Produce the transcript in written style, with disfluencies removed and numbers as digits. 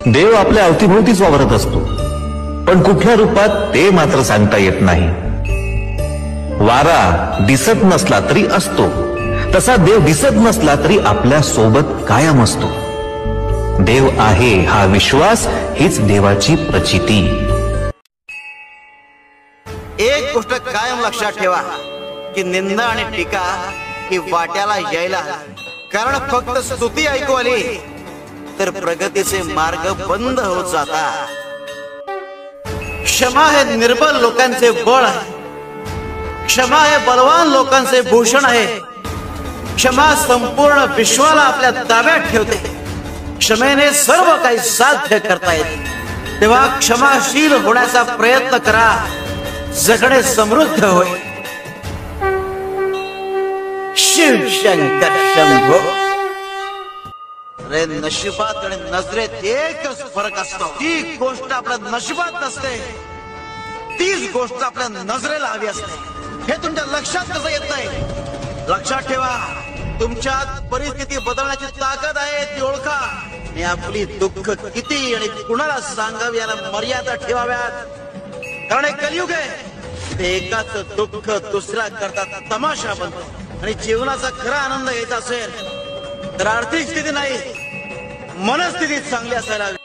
देव आपल्या अवतीभोवतीच वावरत असतो, पण कुठल्या रूपात ते मात्र सांगता येत नाही. वारा दिसत नसला तरी असतो, तसा देव दिसत नसला तरी आपल्या सोबत कायम असतो. देव आहे हा विश्वास हीच देवाची प्रचिती. एक गोष्ट कायम लक्षात ठेवा की निंदा आणि टीका ही वाट्याला यायला, कारण फक्त स्तुती ऐकू आली तर प्रगतीचे मार्ग बंद होत जातात. क्षमा हे निर्बल लोकांचे बळ आहे, क्षमा हे बलवान लोकांचे भूषण आहे. क्षमा संपूर्ण विश्वाला आपल्या ताब्यात ठेवते. क्षमेने सर्व काही साध्य करता येते. तेव्हा क्षमाशील होण्याचा प्रयत्न करा, जगणे समृद्ध होईल. शिव शंकर शंभो. रे नशिबात आणि नजरेत एकच फरक असतो. ती गोष्ट आपल्या नशिबात नसते, तीच गोष्ट आपल्या नजरेला हवी असते. हे तुमच्या लक्षात कसं येत नाही? लक्षात ठेवा, तुमच्यात परिस्थिती बदलण्याची ताकद आहे, ती ओळखा. आणि आपली दुःख किती आणि कुणाला सांगावी याला मर्यादा ठेवाव्यात. कारण एक कलियुग आहे, ते एकाच दुःख दुसऱ्या करता तमाशा बनतो. आणि जीवनाचा खरा आनंद घ्यायचा असेल तर आर्थिक स्थिती नाही, मनस्थिती चांगली असायला हवी.